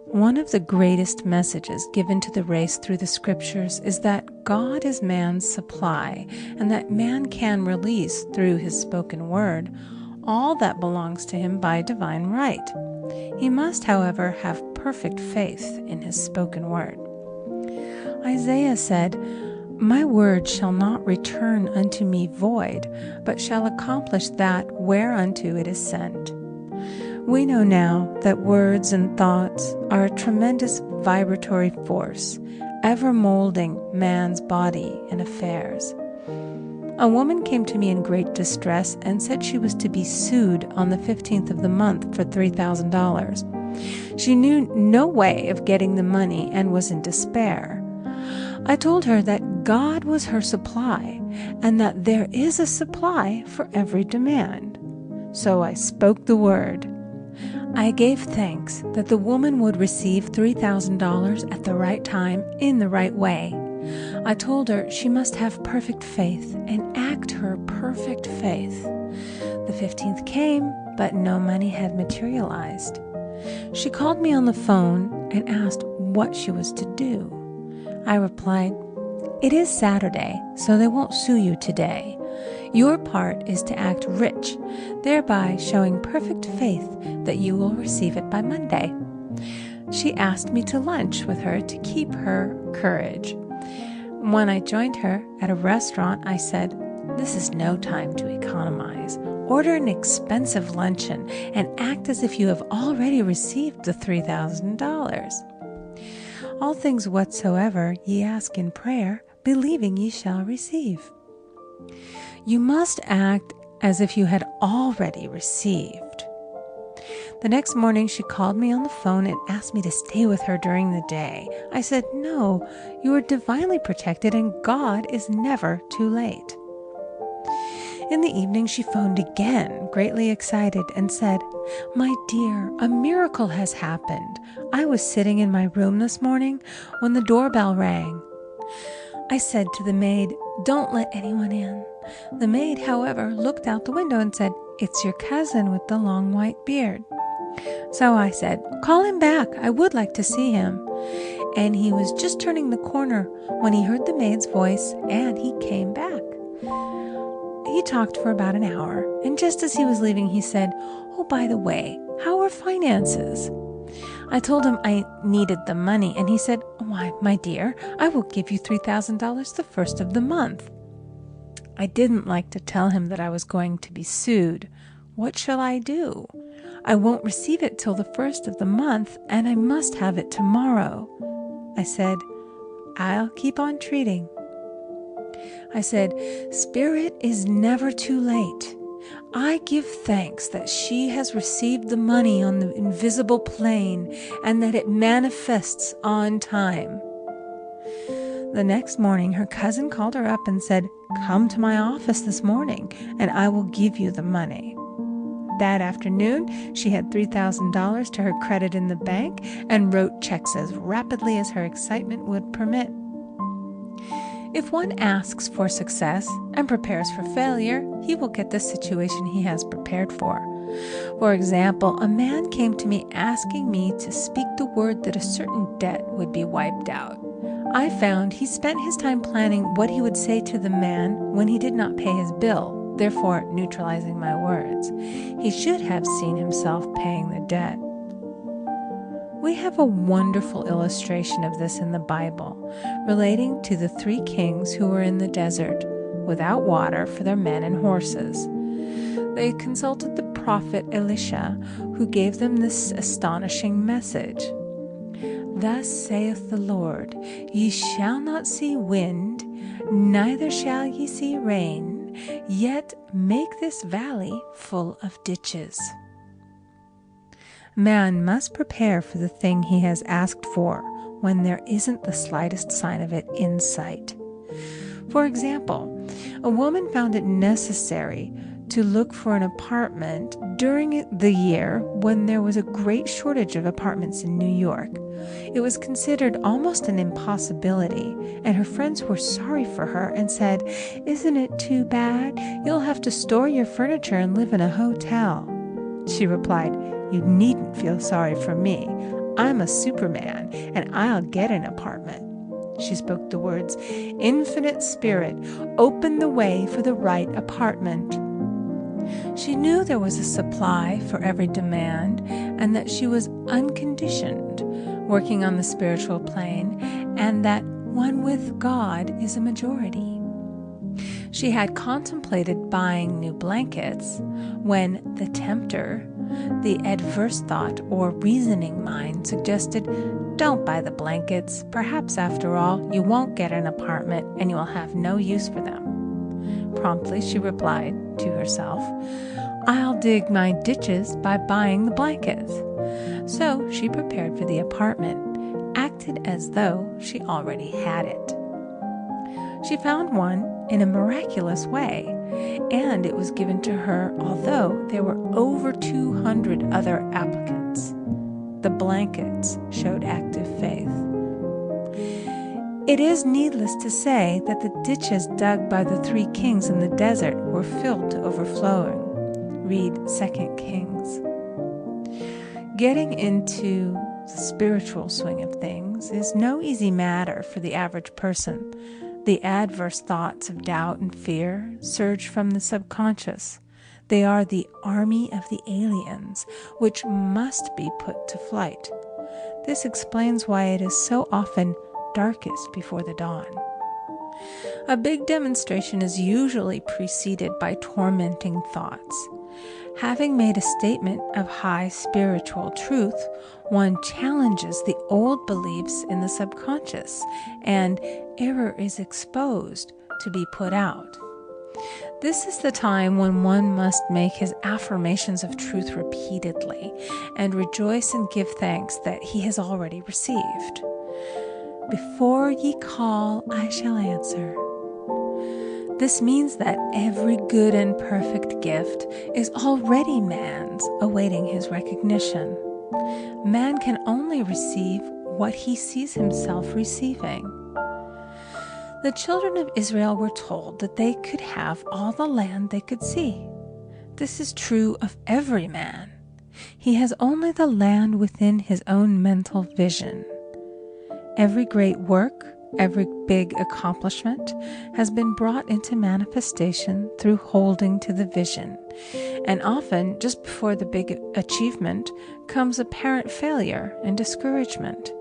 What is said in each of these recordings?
One of the greatest messages given to the race through the scriptures is that God is man's supply and that man can release through his spoken word all that belongs to him by divine right. He must, however, have perfect faith in his spoken word. Isaiah said, "My word shall not return unto me void, but shall accomplish that whereunto it is sent." We know now that words and thoughts are a tremendous vibratory force, ever molding man's body and affairs. A woman came to me in great distress and said she was to be sued on the 15th of the month for $3,000. She knew no way of getting the money and was in despair. I told her that God was her supply and that there is a supply for every demand. So I spoke the word. I gave thanks that the woman would receive $3,000 at the right time in the right way. I told her she must have perfect faith and act her perfect faith. The 15th came, but no money had materialized. She called me on the phone and asked what she was to do. I replied, "It is Saturday, so they won't sue you today. Your part is to act rich, thereby showing perfect faith that you will receive it by Monday." She asked me to lunch with her to keep her courage. When I joined her at a restaurant, I said, "This is no time to economize. Order an expensive luncheon and act as if you have already received the $3,000. All things whatsoever ye ask in prayer, believing ye shall receive." You must act as if you had already received. The next morning she called me on the phone and asked me to stay with her during the day. I said, "No, you are divinely protected and God is never too late." In the evening she phoned again, greatly excited, and said, "My dear, a miracle has happened. I was sitting in my room this morning when the doorbell rang. I said to the maid, 'Don't let anyone in.' The maid, however, looked out the window and said, 'It's your cousin with the long white beard.' So I said, 'Call him back. I would like to see him.' And he was just turning the corner when he heard the maid's voice, and he came back. He talked for about an hour, and just as he was leaving, he said, 'Oh, by the way, how are finances?' I told him I needed the money, and he said, 'Why, my dear, I will give you $3,000 the first of the month.' I didn't like to tell him that I was going to be sued. What shall I do? I won't receive it till the first of the month, and I must have it tomorrow. I said, 'I'll keep on treating.' I said, 'Spirit is never too late. I give thanks that she has received the money on the invisible plane and that it manifests on time.' The next morning, her cousin called her up and said, 'Come to my office this morning, and I will give you the money.' That afternoon, she had $3,000 to her credit in the bank and wrote checks as rapidly as her excitement would permit. If one asks for success and prepares for failure, he will get the situation he has prepared for. For example, a man came to me asking me to speak the word that a certain debt would be wiped out. I found he spent his time planning what he would say to the man when he did not pay his bill, therefore neutralizing my words. He should have seen himself paying the debt. We have a wonderful illustration of this in the Bible, relating to the 3 kings who were in the desert without water for their men and horses. They consulted the prophet Elisha, who gave them this astonishing message. "Thus saith the Lord, Ye shall not see wind, neither shall ye see rain, yet make this valley full of ditches." Man must prepare for the thing he has asked for when there isn't the slightest sign of it in sight. For example, a woman found it necessary to look for an apartment during the year when there was a great shortage of apartments in New York. It was considered almost an impossibility, and her friends were sorry for her and said, "Isn't it too bad? You'll have to store your furniture and live in a hotel." She replied, "You needn't feel sorry for me. I'm a Superman, and I'll get an apartment." She spoke the words, "Infinite Spirit, open the way for the right apartment." She knew there was a supply for every demand, and that she was unconditioned, working on the spiritual plane, and that one with God is a majority. She had contemplated buying new blankets when the tempter, the adverse thought or reasoning mind, suggested, "Don't buy the blankets. Perhaps after all, you won't get an apartment and you will have no use for them." Promptly she replied to herself, "I'll dig my ditches by buying the blankets." So she prepared for the apartment, acted as though she already had it. She found one in a miraculous way, and it was given to her although there were over 200 other applicants. The blankets showed active faith. It is needless to say that the ditches dug by the 3 kings in the desert were filled to overflowing. Read 2 Kings. Getting into the spiritual swing of things is no easy matter for the average person. The adverse thoughts of doubt and fear surge from the subconscious. They are the army of the aliens, which must be put to flight. This explains why it is so often darkest before the dawn. A big demonstration is usually preceded by tormenting thoughts. Having made a statement of high spiritual truth, one challenges the old beliefs in the subconscious, and error is exposed to be put out. This is the time when one must make his affirmations of truth repeatedly and rejoice and give thanks that he has already received. "Before ye call, I shall answer." This means that every good and perfect gift is already man's, awaiting his recognition. Man can only receive what he sees himself receiving. The children of Israel were told that they could have all the land they could see. This is true of every man. He has only the land within his own mental vision. Every great work, every big accomplishment has been brought into manifestation through holding to the vision. And often, just before the big achievement, comes apparent failure and discouragement.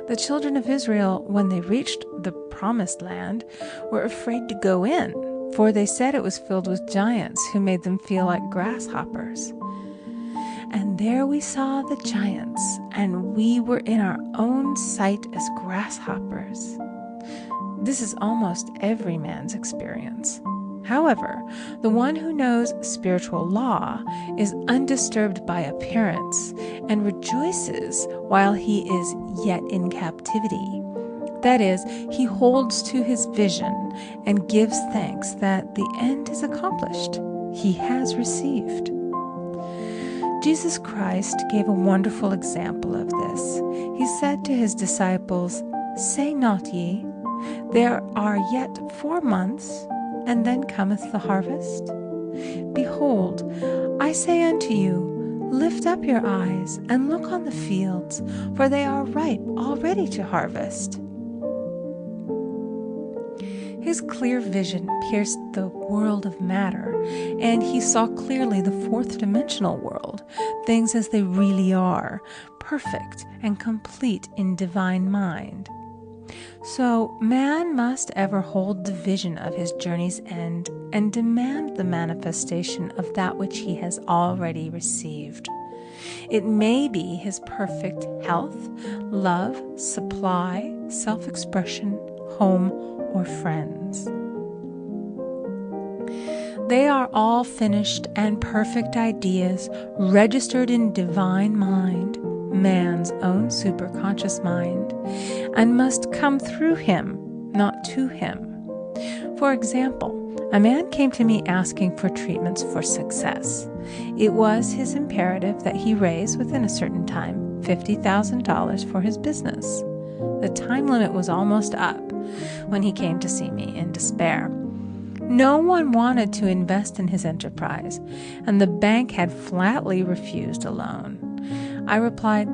The children of Israel, when they reached the promised land, were afraid to go in, for they said it was filled with giants who made them feel like grasshoppers. And there we saw the giants, and we were in our own sight as grasshoppers. This is almost every man's experience. However, the one who knows spiritual law is undisturbed by appearance and rejoices while he is yet in captivity. That is, he holds to his vision and gives thanks that the end is accomplished. He has received. Jesus Christ gave a wonderful example of this. He said to his disciples, "Say not ye, there are yet 4 months, and then cometh the harvest? Behold, I say unto you, lift up your eyes, and look on the fields, for they are ripe already to harvest." His clear vision pierced the world of matter, and he saw clearly the 4th-dimensional world, things as they really are, perfect and complete in divine mind. So man must ever hold the vision of his journey's end and demand the manifestation of that which he has already received. It may be his perfect health, love, supply, self-expression, home, or friends. They are all finished and perfect ideas registered in divine mind, man's own superconscious mind, and must come through him, not to him. For example, a man came to me asking for treatments for success. It was his imperative that he raise, within a certain time, $50,000 for his business. The time limit was almost up when he came to see me in despair. No one wanted to invest in his enterprise, and the bank had flatly refused a loan. I replied,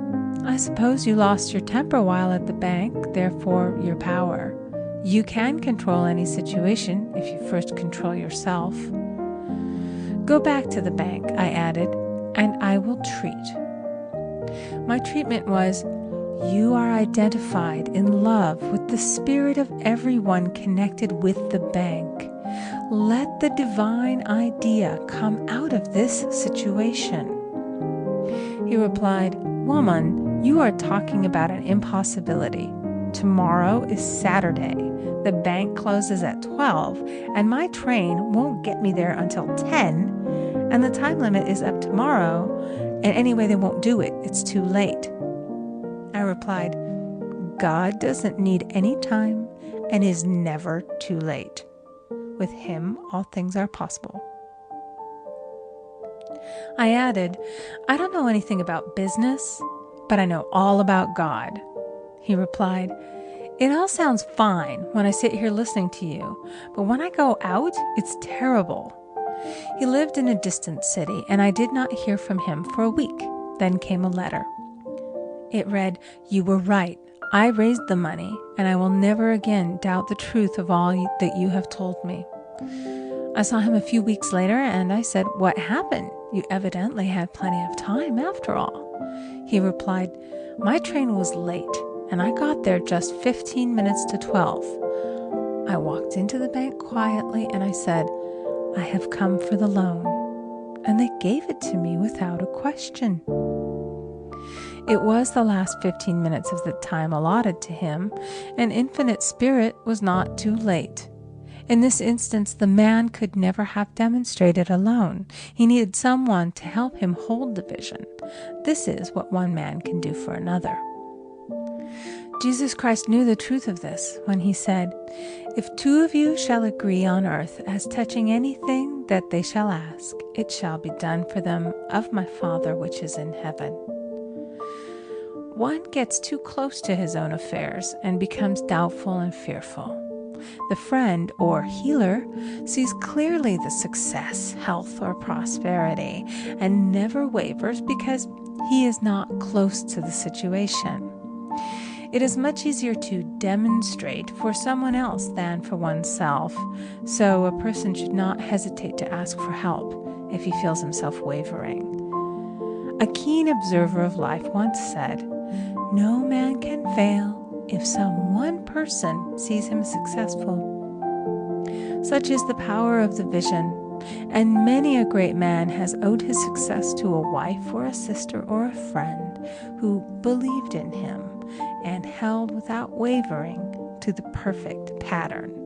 I suppose you lost your temper while at the bank, therefore your power. You can control any situation if you first control yourself. Go back to the bank, I added, and I will treat. My treatment was, you are identified in love with the spirit of everyone connected with the bank. Let the divine idea come out of this situation. He replied, Woman, you are talking about an impossibility. Tomorrow is Saturday. The bank closes at 12, and my train won't get me there until 10, and the time limit is up tomorrow, and anyway, they won't do it. It's too late. I replied, God doesn't need any time and is never too late. With him, all things are possible. I added, I don't know anything about business, but I know all about God. He replied, It all sounds fine when I sit here listening to you, but when I go out, it's terrible. He lived in a distant city, and I did not hear from him for a week. Then came a letter. It read, You were right. I raised the money, and I will never again doubt the truth of all that you have told me. I saw him a few weeks later, and I said, What happened? You evidently had plenty of time after all. He replied, My train was late, and I got there just 15 minutes to 12. I walked into the bank quietly, and I said, I have come for the loan. And they gave it to me without a question. It was the last 15 minutes of the time allotted to him, and Infinite Spirit was not too late. In this instance, the man could never have demonstrated alone. He needed someone to help him hold the vision. This is what one man can do for another. Jesus Christ knew the truth of this when he said, If two of you shall agree on earth as touching anything that they shall ask, it shall be done for them of my Father which is in heaven. One gets too close to his own affairs and becomes doubtful and fearful. The friend or healer sees clearly the success, health, or prosperity and never wavers because he is not close to the situation. It is much easier to demonstrate for someone else than for oneself, so a person should not hesitate to ask for help if he feels himself wavering. A keen observer of life once said, No man can fail if some one person sees him successful. Such is the power of the vision, and many a great man has owed his success to a wife or a sister or a friend who believed in him and held without wavering to the perfect pattern.